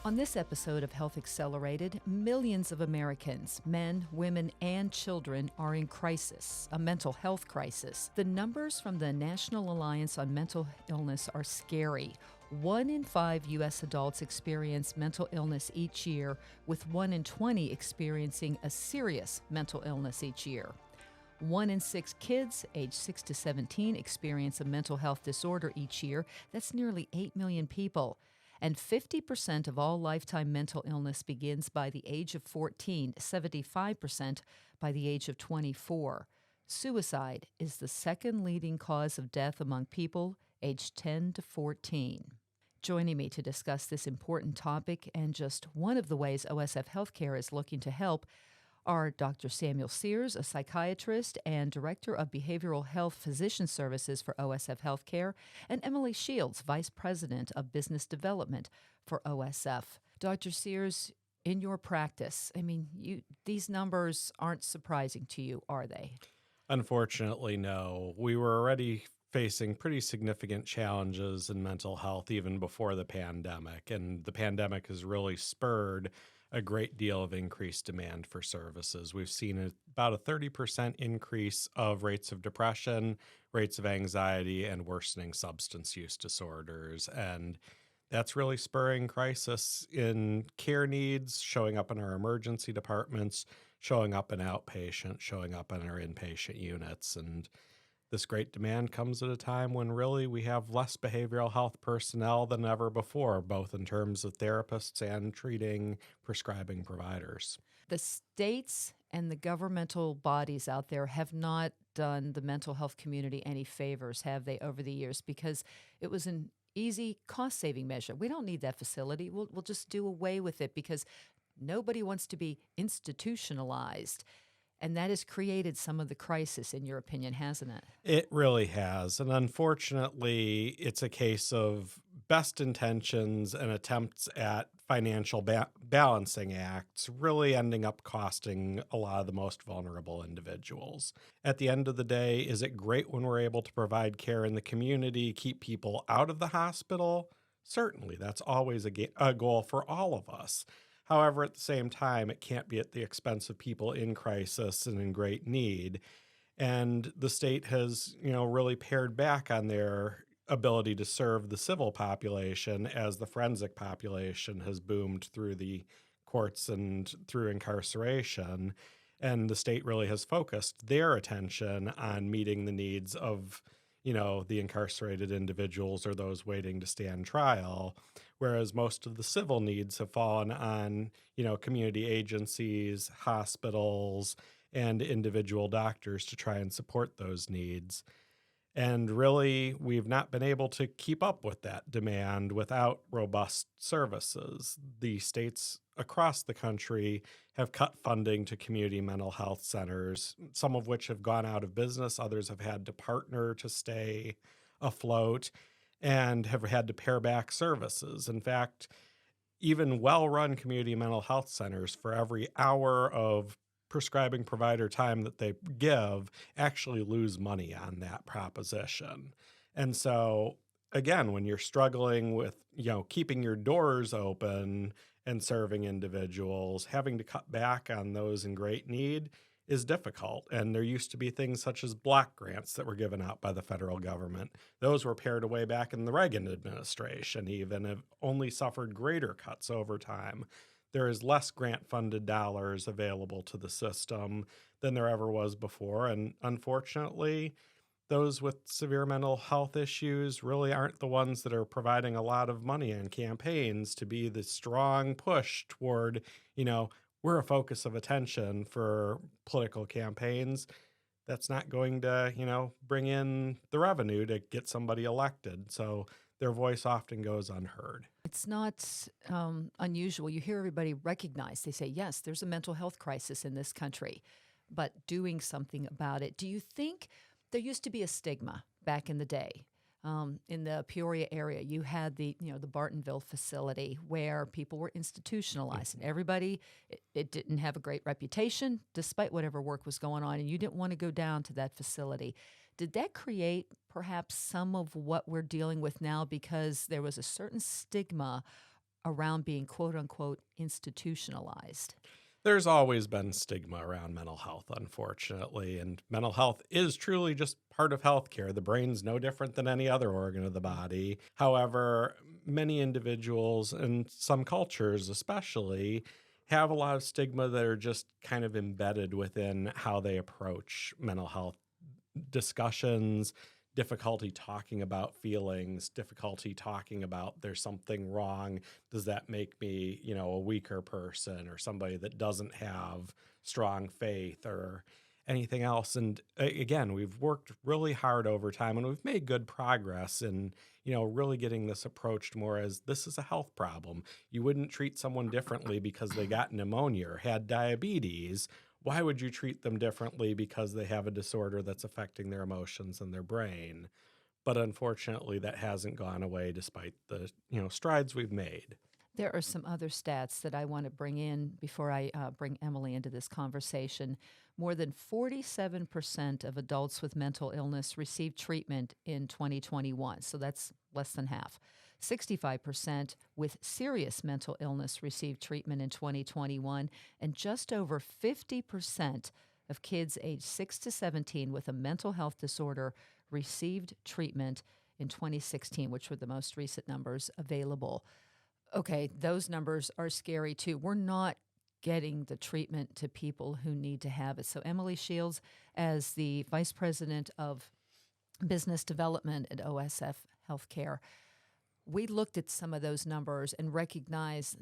On this episode of Health Accelerated, millions of Americans, men, women, and children are in crisis, a mental health crisis. The numbers from the National Alliance on Mental Illness are scary. 1 in 5 U.S. adults experience mental illness each year, with 1 in 20 experiencing a serious mental illness each year. 1 in 6 kids, aged 6 to 17, experience a mental health disorder each year. That's nearly 8 million people. And 50% of all lifetime mental illness begins by the age of 14, 75% by the age of 24. Suicide is the second leading cause of death among people aged 10 to 14. Joining me to discuss this important topic and just one of the ways OSF HealthCare is looking to help are Dr. Samuel Sears, a psychiatrist and Director of Behavioral Health Physician Services for OSF HealthCare, and Emily Shields, Vice President of Business Development for OSF. Dr. Sears, in your practice, these numbers aren't surprising to you, are they? Unfortunately, no. We were already facing pretty significant challenges in mental health even before the pandemic, and the pandemic has really spurred a great deal of increased demand for services. We've seen about a 30% increase of rates of depression, rates of anxiety, and worsening substance use disorders. And that's really spurring crisis in care needs, showing up in our emergency departments, showing up in outpatient, showing up in our inpatient units. And this great demand comes at a time when really we have less behavioral health personnel than ever before, both in terms of therapists and treating prescribing providers. The states and the governmental bodies out there have not done the mental health community any favors, have they, over the years? Because it was an easy cost-saving measure. We don't need that facility. We'll just do away with it because nobody wants to be institutionalized. And that has created some of the crisis, in your opinion, hasn't it? It really has. And unfortunately, it's a case of best intentions and attempts at financial balancing acts really ending up costing a lot of the most vulnerable individuals. At the end of the day, is it great when we're able to provide care in the community, keep people out of the hospital? Certainly, that's always a goal for all of us. However, at the same time, it can't be at the expense of people in crisis and in great need. And the state has, really pared back on their ability to serve the civil population as the forensic population has boomed through the courts and through incarceration. And the state really has focused their attention on meeting the needs of the incarcerated individuals or those waiting to stand trial, whereas most of the civil needs have fallen on, community agencies, hospitals, and individual doctors to try and support those needs. And really, we've not been able to keep up with that demand without robust services. The states across the country have cut funding to community mental health centers, some of which have gone out of business. Others have had to partner to stay afloat and have had to pare back services. In fact, even well-run community mental health centers, for every hour of prescribing provider time that they give, actually lose money on that proposition. And so, again, when you're struggling with, keeping your doors open and serving individuals, having to cut back on those in great need is difficult. And there used to be things such as block grants that were given out by the federal government. Those were pared away back in the Reagan administration, even have only suffered greater cuts over time. There is less grant-funded dollars available to the system than there ever was before. And unfortunately, those with severe mental health issues really aren't the ones that are providing a lot of money in campaigns to be the strong push toward, we're a focus of attention for political campaigns. That's not going to, bring in the revenue to get somebody elected. So their voice often goes unheard. It's not unusual. You hear everybody recognize, they say, yes, there's a mental health crisis in this country, but doing something about it. Do you think there used to be a stigma back in the day? In the Peoria area, you had the Bartonville facility where people were institutionalized, and everybody, it didn't have a great reputation despite whatever work was going on, and you didn't want to go down to that facility. Did that create perhaps some of what we're dealing with now because there was a certain stigma around being quote unquote institutionalized? There's always been stigma around mental health, unfortunately, and mental health is truly just part of healthcare. The brain's no different than any other organ of the body. However, many individuals and some cultures, especially, have a lot of stigma that are just kind of embedded within how they approach mental health discussions, difficulty talking about feelings, difficulty talking about there's something wrong. Does that make me, a weaker person or somebody that doesn't have strong faith or anything else? And again, we've worked really hard over time and we've made good progress in, really getting this approached more as this is a health problem. You wouldn't treat someone differently because they got pneumonia or had diabetes. Why would you treat them differently because they have a disorder that's affecting their emotions and their brain? But unfortunately, that hasn't gone away despite the, strides we've made. There are some other stats that I want to bring in before I bring Emily into this conversation. More than 47% of adults with mental illness received treatment in 2021, so that's less than half. 65% with serious mental illness received treatment in 2021, and just over 50% of kids aged 6 to 17 with a mental health disorder received treatment in 2016, which were the most recent numbers available. Okay, those numbers are scary too. We're not getting the treatment to people who need to have it. So Emily Shields, as the Vice President of Business Development at OSF HealthCare, we looked at some of those numbers and recognized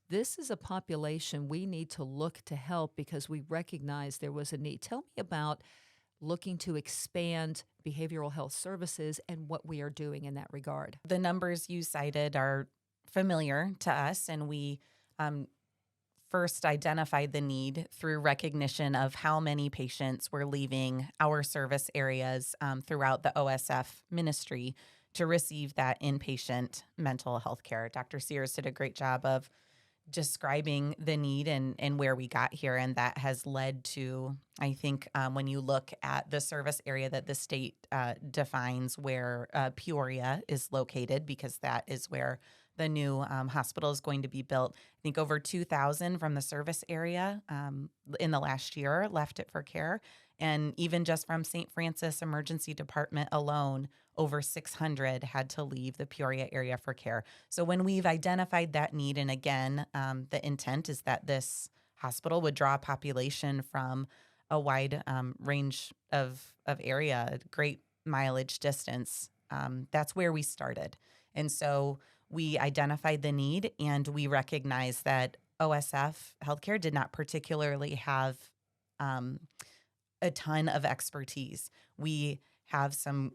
this is a population we need to look to help because we recognize there was a need. Tell me about looking to expand behavioral health services and what we are doing in that regard. The numbers you cited are familiar to us, and we first identified the need through recognition of how many patients were leaving our service areas throughout the OSF ministry to receive that inpatient mental health care. Dr. Sears did a great job of describing the need and where we got here, and that has led to, I think, when you look at the service area that the state defines where Peoria is located, because that is where the new hospital is going to be built. I think over 2,000 from the service area in the last year left it for care. And even just from St. Francis Emergency Department alone, over 600 had to leave the Peoria area for care. So when we've identified that need, and again, the intent is that this hospital would draw a population from a wide range of area, great mileage distance. That's where we started. And so we identified the need, and we recognized that OSF HealthCare did not particularly have a ton of expertise. We have some,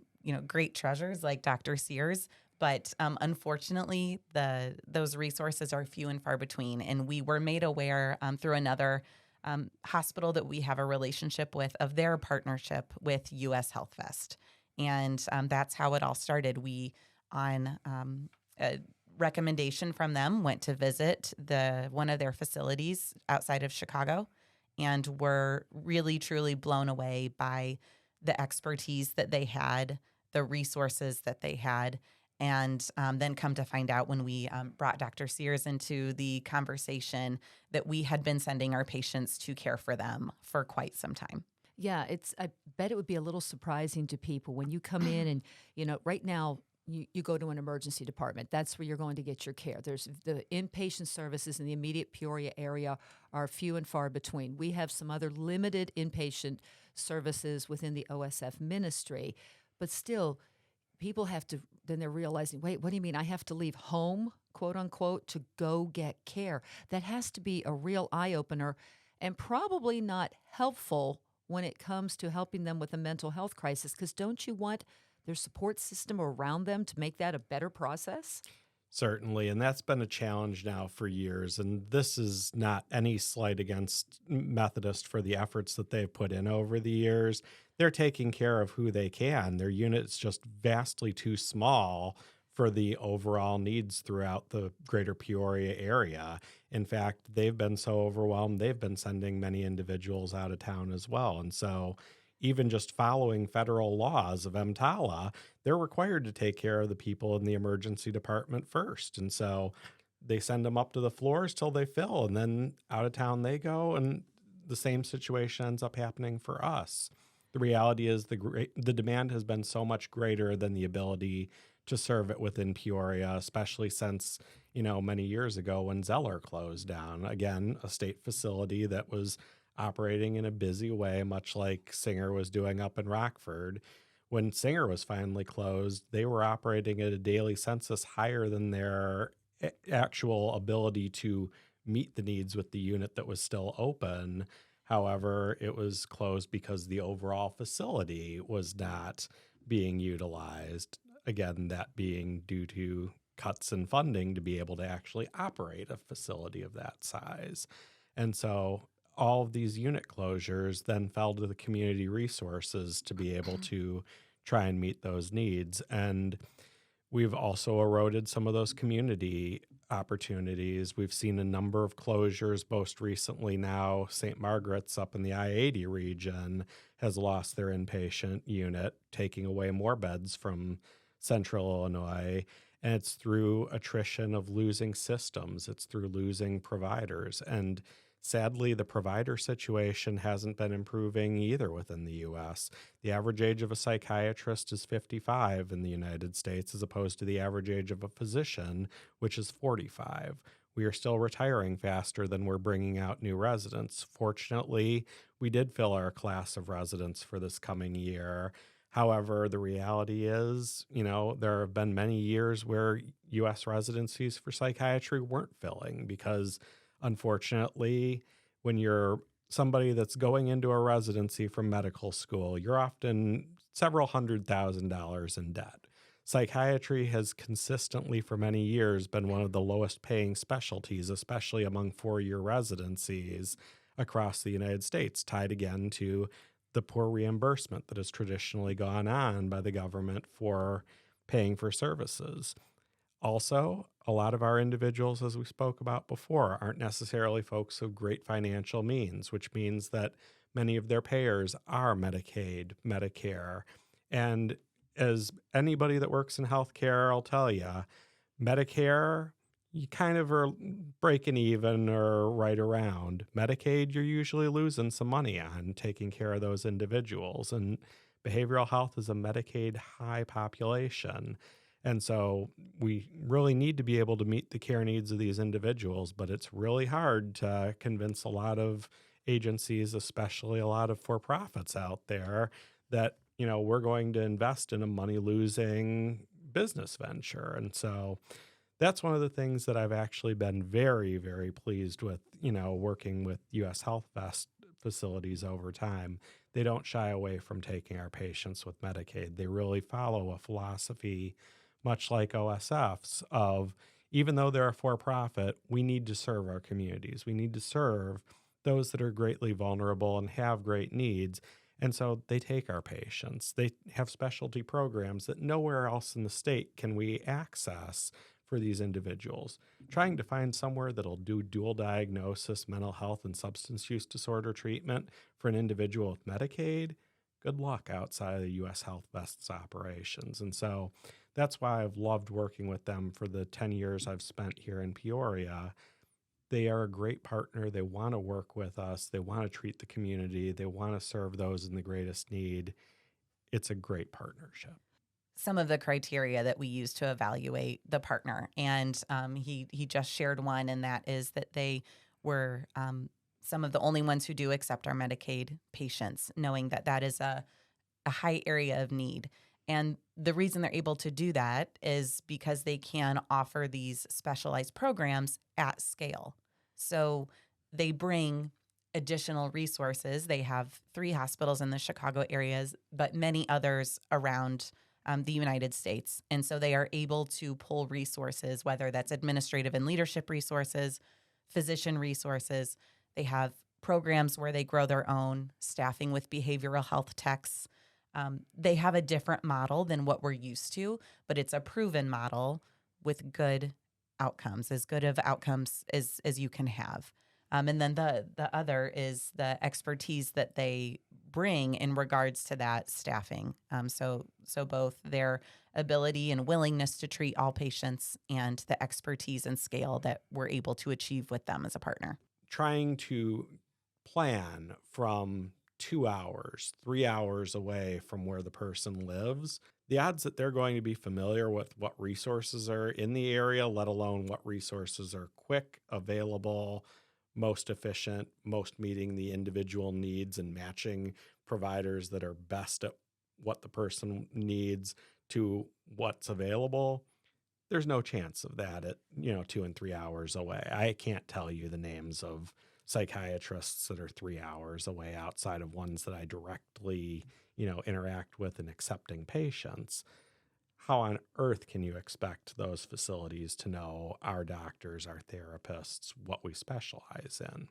great treasures like Dr. Sears, but unfortunately, those resources are few and far between. And we were made aware through another hospital that we have a relationship with of their partnership with US Health Vest. And that's how it all started. We, on a recommendation from them, went to visit one of their facilities outside of Chicago, and were really, truly blown away by the expertise that they had, the resources that they had, and then come to find out when we brought Dr. Sears into the conversation that we had been sending our patients to care for them for quite some time. Yeah, I bet it would be a little surprising to people when you come in and, right now, you go to an emergency department. That's where you're going to get your care. There's the inpatient services in the immediate Peoria area are few and far between. We have some other limited inpatient services within the OSF ministry, but still, people have to, then they're realizing, wait, what do you mean I have to leave home, quote unquote, to go get care? That has to be a real eye-opener and probably not helpful when it comes to helping them with a mental health crisis, because don't you want their support system around them to make that a better process? Certainly, and that's been a challenge now for years. And this is not any slight against Methodist for the efforts that they've put in over the years. They're taking care of who they can. Their unit's just vastly too small for the overall needs throughout the greater Peoria area. In fact, they've been so overwhelmed, they've been sending many individuals out of town as well. And so even just following federal laws of EMTALA, they're required to take care of the people in the emergency department first. And so they send them up to the floors till they fill, and then out of town they go, and the same situation ends up happening for us. The reality is the demand has been so much greater than the ability to serve it within Peoria, especially since, many years ago when Zeller closed down. Again, a state facility that was operating in a busy way, much like Singer was doing up in Rockford. When Singer was finally closed, they were operating at a daily census higher than their actual ability to meet the needs with the unit that was still open. However, it was closed because the overall facility was not being utilized. Again, that being due to cuts in funding to be able to actually operate a facility of that size. And so all of these unit closures then fell to the community resources to be able to try and meet those needs. And we've also eroded some of those community opportunities. We've seen a number of closures. Most recently now, St. Margaret's up in the I-80 region has lost their inpatient unit, taking away more beds from central Illinois. And it's through attrition of losing systems. It's through losing providers. And sadly, the provider situation hasn't been improving either within the U.S. The average age of a psychiatrist is 55 in the United States, as opposed to the average age of a physician, which is 45. We are still retiring faster than we're bringing out new residents. Fortunately, we did fill our class of residents for this coming year. However, the reality is, there have been many years where U.S. residencies for psychiatry weren't filling because, unfortunately, when you're somebody that's going into a residency from medical school, you're often several $100,000 in debt. Psychiatry has consistently for many years been one of the lowest paying specialties, especially among four-year residencies across the United States, tied again to the poor reimbursement that has traditionally gone on by the government for paying for services. Also, a lot of our individuals, as we spoke about before, aren't necessarily folks of great financial means, which means that many of their payers are Medicaid, Medicare. And as anybody that works in healthcare, I'll tell you, Medicare, you kind of are breaking even or right around. Medicaid, you're usually losing some money on taking care of those individuals. And behavioral health is a Medicaid high population. And so we really need to be able to meet the care needs of these individuals, but it's really hard to convince a lot of agencies, especially a lot of for-profits out there, that, we're going to invest in a money-losing business venture. And so that's one of the things that I've actually been very, very pleased with, working with U.S. Health Vest facilities over time. They don't shy away from taking our patients with Medicaid. They really follow a philosophy, much like OSF's, of even though they're a for-profit, we need to serve our communities. We need to serve those that are greatly vulnerable and have great needs. And so they take our patients. They have specialty programs that nowhere else in the state can we access for these individuals. Trying to find somewhere that'll do dual diagnosis, mental health, and substance use disorder treatment for an individual with Medicaid, good luck outside of the U.S. Health Vest's operations. And so that's why I've loved working with them for the 10 years I've spent here in Peoria. They are a great partner. They want to work with us. They want to treat the community. They want to serve those in the greatest need. It's a great partnership. Some of the criteria that we use to evaluate the partner, and he just shared one, and that is that they were some of the only ones who do accept our Medicaid patients, knowing that that is a high area of need. And the reason they're able to do that is because they can offer these specialized programs at scale. So they bring additional resources. They have 3 hospitals in the Chicago areas, but many others around the United States. And so they are able to pull resources, whether that's administrative and leadership resources, physician resources. They have programs where they grow their own, staffing with behavioral health techs. They have a different model than what we're used to, but it's a proven model with good outcomes, as good of outcomes as you can have. And then the other is the expertise that they bring in regards to that staffing. So both their ability and willingness to treat all patients and the expertise and scale that we're able to achieve with them as a partner. Trying to plan from 2 hours, 3 hours away from where the person lives, the odds that they're going to be familiar with what resources are in the area, let alone what resources are quick, available, most efficient, most meeting the individual needs and matching providers that are best at what the person needs to what's available, there's no chance of that at 2 and 3 hours away. I can't tell you the names of psychiatrists that are 3 hours away outside of ones that I directly interact with and accepting patients. How on earth can you expect those facilities to know our doctors, our therapists, what we specialize in?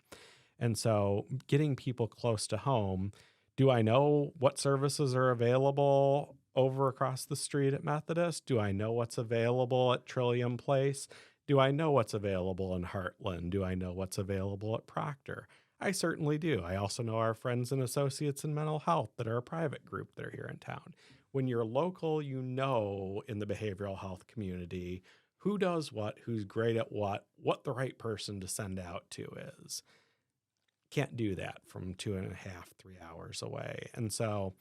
And so getting people close to home, do I know what services are available over across the street at Methodist? Do I know what's available at Trillium Place? Do I know what's available in Heartland? Do I know what's available at Proctor? I certainly do. I also know our friends and associates in mental health that are a private group that are here in town. When you're local, you know in the behavioral health community who does what, who's great at what the right person to send out to is. Can't do that from 2.5, 3 hours away. And so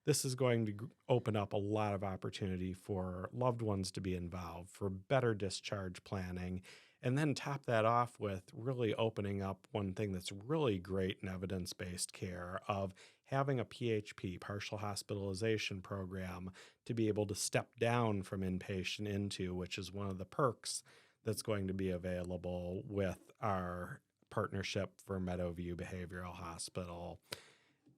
this is going to open up a lot of opportunity for loved ones to be involved, for better discharge planning, and then top that off with really opening up one thing that's really great in evidence-based care of having a PHP, partial hospitalization program, to be able to step down from inpatient into, which is one of the perks that's going to be available with our partnership for Meadowview Behavioral Hospital.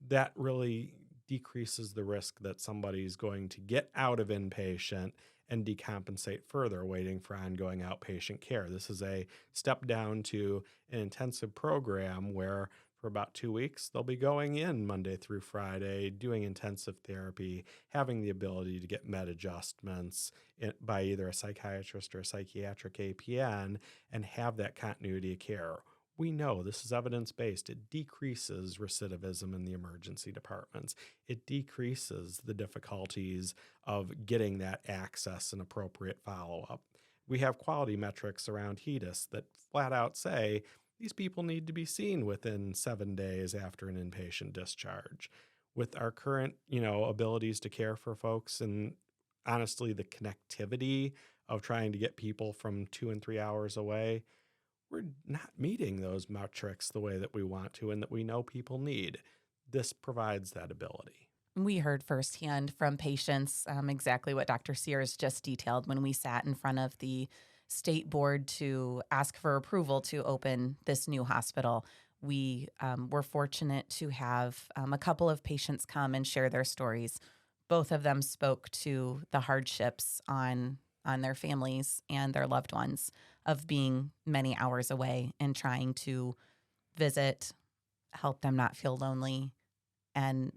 That really decreases the risk that somebody's going to get out of inpatient and decompensate further, waiting for ongoing outpatient care. This is a step down to an intensive program where for about 2 weeks, they'll be going in Monday through Friday, doing intensive therapy, having the ability to get med adjustments by either a psychiatrist or a psychiatric APN, and have that continuity of care. We know this is evidence-based. It decreases recidivism in the emergency departments. It decreases the difficulties of getting that access and appropriate follow-up. We have quality metrics around HEDIS that flat out say these people need to be seen within 7 days after an inpatient discharge. With our current, abilities to care for folks and honestly the connectivity of trying to get people from 2 and 3 hours away, we're not meeting those metrics the way that we want to and that we know people need. This provides that ability. We heard firsthand from patients exactly what Dr. Sears just detailed when we sat in front of the state board to ask for approval to open this new hospital. We were fortunate to have a couple of patients come and share their stories. Both of them spoke to the hardships on their families and their loved ones of being many hours away and trying to visit, help them not feel lonely, and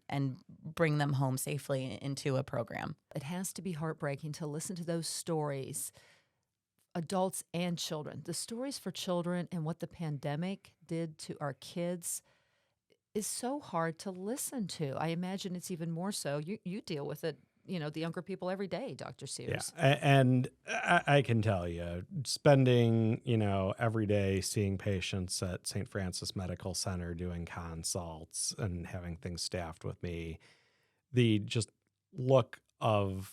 bring them home safely into a program. It has to be heartbreaking to listen to those stories, adults and children. The stories for children and what the pandemic did to our kids is so hard to listen to. I imagine it's even more so. You deal with it, the younger people every day, Dr. Sears. Yeah, and I can tell you, spending, every day seeing patients at St. Francis Medical Center doing consults and having things staffed with me, the just look of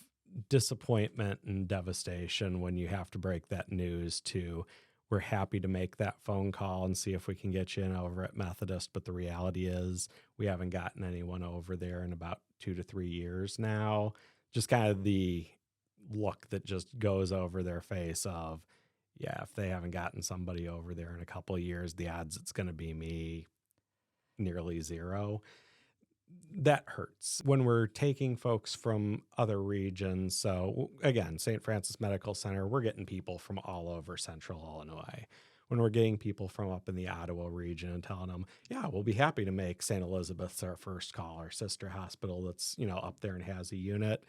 disappointment and devastation when you have to break that news to, we're happy to make that phone call and see if we can get you in over at Methodist, but the reality is we haven't gotten anyone over there in about 2 to 3 years now. Just kind of the look that just goes over their face of, yeah, if they haven't gotten somebody over there in a couple of years, the odds it's going to be me nearly zero. That hurts when we're taking folks from other regions. So again, St. Francis Medical Center, we're getting people from all over central Illinois. When we're getting people from up in the Ottawa region and telling them, yeah, we'll be happy to make St. Elizabeth's our first call, our sister hospital that's, up there and has a unit.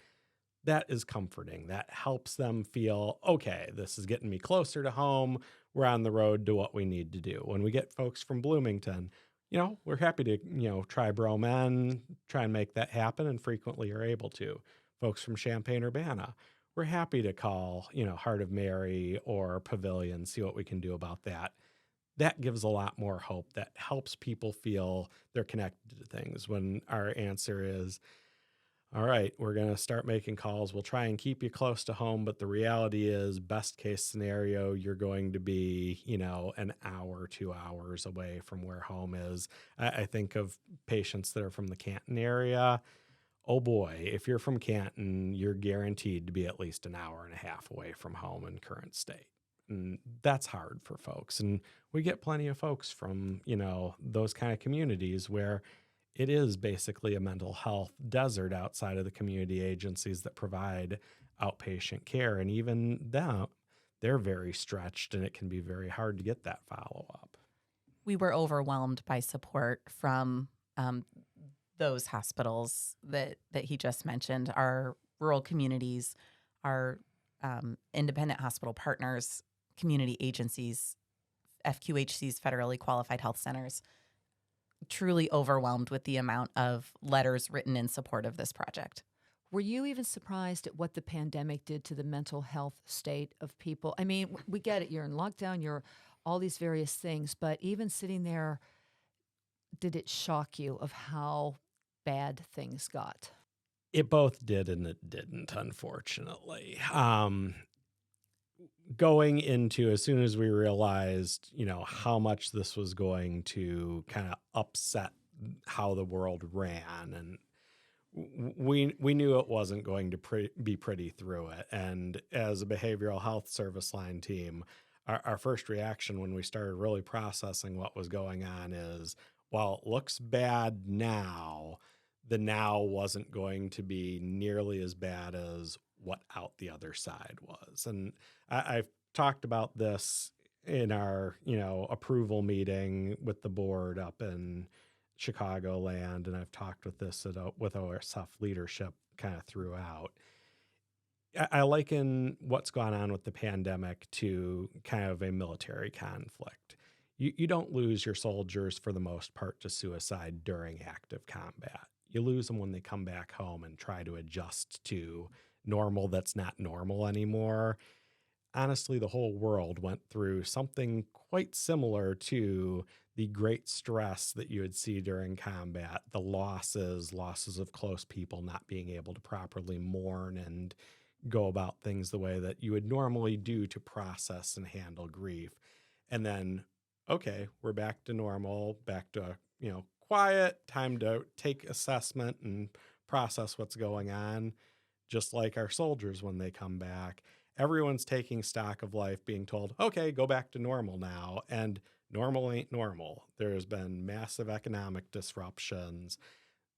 That is comforting. That helps them feel, okay, this is getting me closer to home. We're on the road to what we need to do. When we get folks from Bloomington, we're happy to, try Bromen, try and make that happen, and frequently are able to. Folks from Champaign-Urbana, we're happy to call, Heart of Mary or Pavilion, see what we can do about that. That gives a lot more hope. That helps people feel they're connected to things when our answer is, all right, we're going to start making calls. We'll try and keep you close to home. But the reality is, best case scenario, you're going to be, an hour, 2 hours away from where home is. I think of patients that are from the Canton area. Oh boy, if you're from Canton, you're guaranteed to be at least an hour and a half away from home in current state. And that's hard for folks. And we get plenty of folks from, those kind of communities where it is basically a mental health desert outside of the community agencies that provide outpatient care. And even them, they're very stretched, and it can be very hard to get that follow-up. We were overwhelmed by support from those hospitals that he just mentioned, our rural communities, our independent hospital partners, community agencies, FQHCs, federally qualified health centers, truly overwhelmed with the amount of letters written in support of this project. Were you even surprised at what the pandemic did to the mental health state of people? I mean, we get it. You're in lockdown, you're all these various things, but even sitting there, did it shock you of how bad things got? It both did and it didn't, unfortunately. Going into, as soon as we realized, how much this was going to kind of upset how the world ran, and we knew it wasn't going to be pretty through it. And as a behavioral health service line team, our first reaction when we started really processing what was going on is, while it looks bad now, the now wasn't going to be nearly as bad as what out the other side was. And I've talked about this in our, approval meeting with the board up in Chicagoland, and I've talked with this with OSF leadership kind of throughout. I liken what's gone on with the pandemic to kind of a military conflict. You don't lose your soldiers for the most part to suicide during active combat. You lose them when they come back home and try to adjust to normal that's not normal anymore. Honestly, the whole world went through something quite similar to the great stress that you would see during combat, the losses of close people, not being able to properly mourn and go about things the way that you would normally do to process and handle grief. And then, okay, we're back to normal, back to, quiet, time to take assessment and process what's going on. Just like our soldiers when they come back, everyone's taking stock of life, being told, okay, go back to normal now. And normal ain't normal. There's been massive economic disruptions.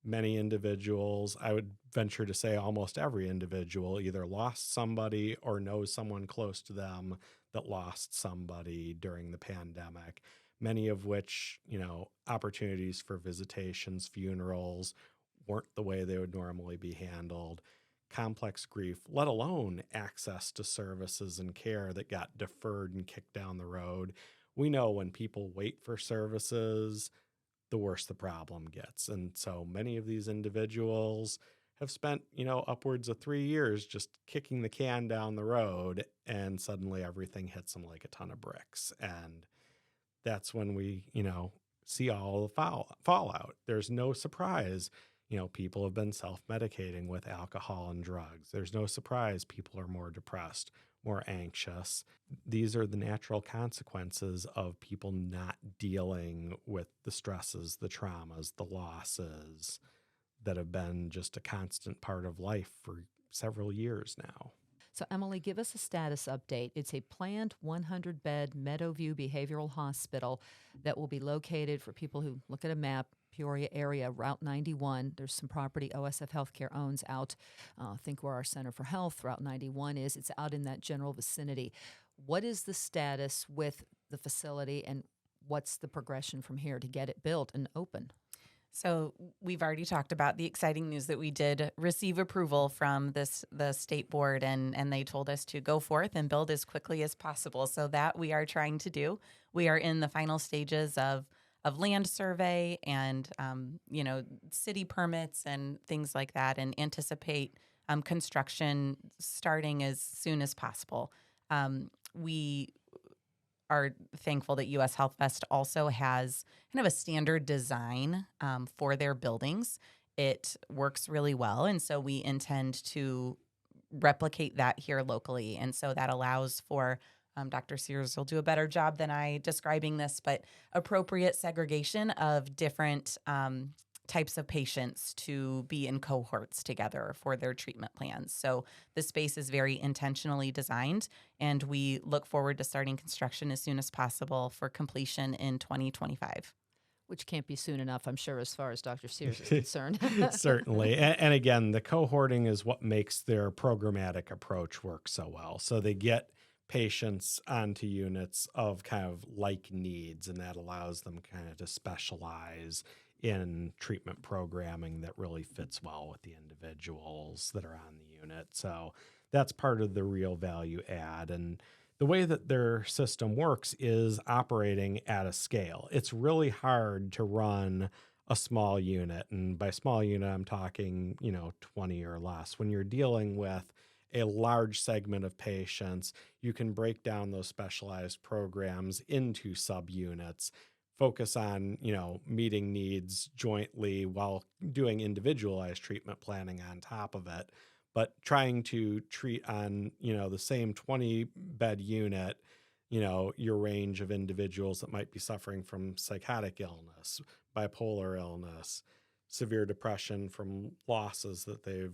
Many individuals, I would venture to say almost every individual, either lost somebody or knows someone close to them that lost somebody during the pandemic. Many of which, opportunities for visitations, funerals weren't the way they would normally be handled. Complex grief, let alone access to services and care that got deferred and kicked down the road. We know when people wait for services, the worse the problem gets. And so many of these individuals have spent, upwards of 3 years just kicking the can down the road, and suddenly everything hits them like a ton of bricks. And that's when we, see all the fallout. There's no surprise. People have been self-medicating with alcohol and drugs. There's no surprise people are more depressed, more anxious. These are the natural consequences of people not dealing with the stresses, the traumas, the losses that have been just a constant part of life for several years now. So, Emily, give us a status update. It's a planned 100-bed Meadowview Behavioral Hospital that will be located, for people who look at a map, Peoria area, Route 91. There's some property OSF HealthCare owns out, I think where our Center for Health, Route 91 is. It's out in that general vicinity. What is the status with the facility, and what's the progression from here to get it built and open? So we've already talked about the exciting news that we did receive approval from the state board, and they told us to go forth and build as quickly as possible. So that we are trying to do. We are in the final stages of of land survey and, city permits and things like that, and anticipate construction starting as soon as possible. We are thankful that U.S. Health Vest also has kind of a standard design for their buildings. It works really well, and so we intend to replicate that here locally. And so that allows for Dr. Sears will do a better job than I describing this, but appropriate segregation of different types of patients to be in cohorts together for their treatment plans. So the space is very intentionally designed, and we look forward to starting construction as soon as possible for completion in 2025. Which can't be soon enough, I'm sure, as far as Dr. Sears is concerned. Certainly. And again, the cohorting is what makes their programmatic approach work so well. So they get patients onto units of kind of like needs, and that allows them kind of to specialize in treatment programming that really fits well with the individuals that are on the unit. So that's part of the real value add. And the way that their system works is operating at a scale. It's really hard to run a small unit. And by small unit, I'm talking, 20 or less. When you're dealing with a large segment of patients, you can break down those specialized programs into subunits, focus on, meeting needs jointly while doing individualized treatment planning on top of it. But trying to treat on, the same 20-bed unit, your range of individuals that might be suffering from psychotic illness, bipolar illness, severe depression from losses that they've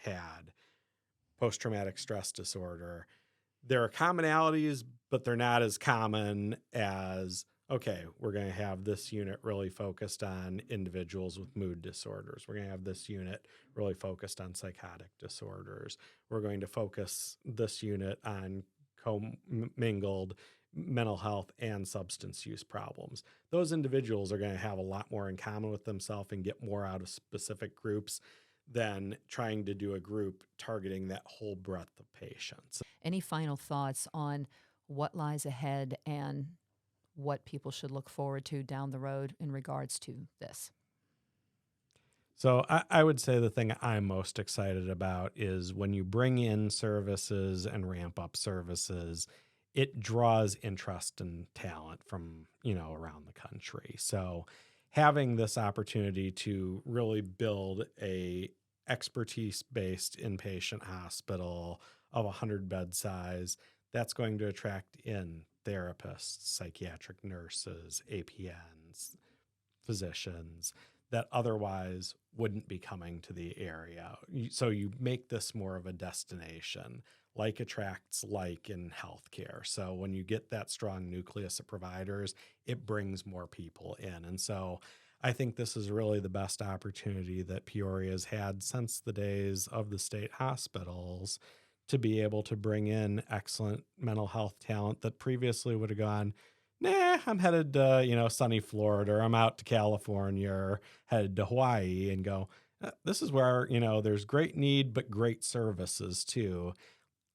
had, post-traumatic stress disorder. There are commonalities, but they're not as common as, okay, we're going to have this unit really focused on individuals with mood disorders. We're going to have this unit really focused on psychotic disorders. We're going to focus this unit on commingled mental health and substance use problems. Those individuals are going to have a lot more in common with themselves and get more out of specific groups than trying to do a group targeting that whole breadth of patients. Any final thoughts on what lies ahead and what people should look forward to down the road in regards to this? So I would say the thing I'm most excited about is when you bring in services and ramp up services, it draws interest and talent from, around the country. So having this opportunity to really build a expertise-based inpatient hospital of 100-bed size, that's going to attract in therapists, psychiatric nurses, APNs, physicians that otherwise wouldn't be coming to the area. So you make this more of a destination, like attracts like in healthcare. So when you get that strong nucleus of providers, it brings more people in. And so I think this is really the best opportunity that Peoria has had since the days of the state hospitals to be able to bring in excellent mental health talent that previously would have gone, nah, I'm headed to, sunny Florida, or I'm out to California, or headed to Hawaii, and go, this is where, there's great need, but great services too.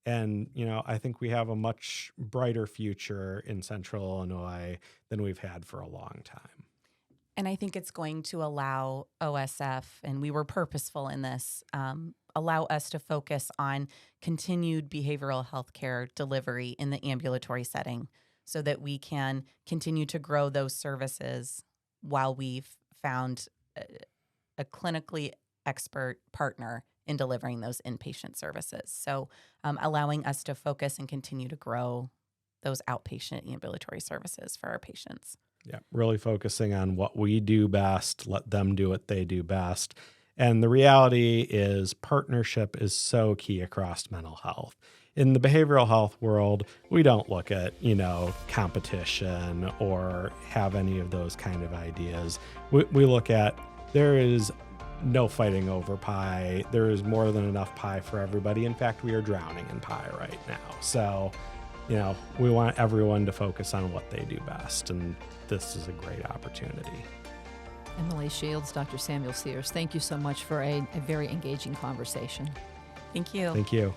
And, I think we have a much brighter future in Central Illinois than we've had for a long time. And I think it's going to allow OSF, and we were purposeful in this, allow us to focus on continued behavioral health care delivery in the ambulatory setting so that we can continue to grow those services while we've found a clinically expert partner in delivering those inpatient services. So allowing us to focus and continue to grow those outpatient ambulatory services for our patients. Yeah, really focusing on what we do best, let them do what they do best. And the reality is partnership is so key across mental health. In the behavioral health world, we don't look at, competition or have any of those kind of ideas. We look at there is no fighting over pie. There is more than enough pie for everybody. In fact, we are drowning in pie right now. So, we want everyone to focus on what they do best. And this is a great opportunity. Emily Shields, Dr. Samuel Sears, thank you so much for a very engaging conversation. Thank you. Thank you.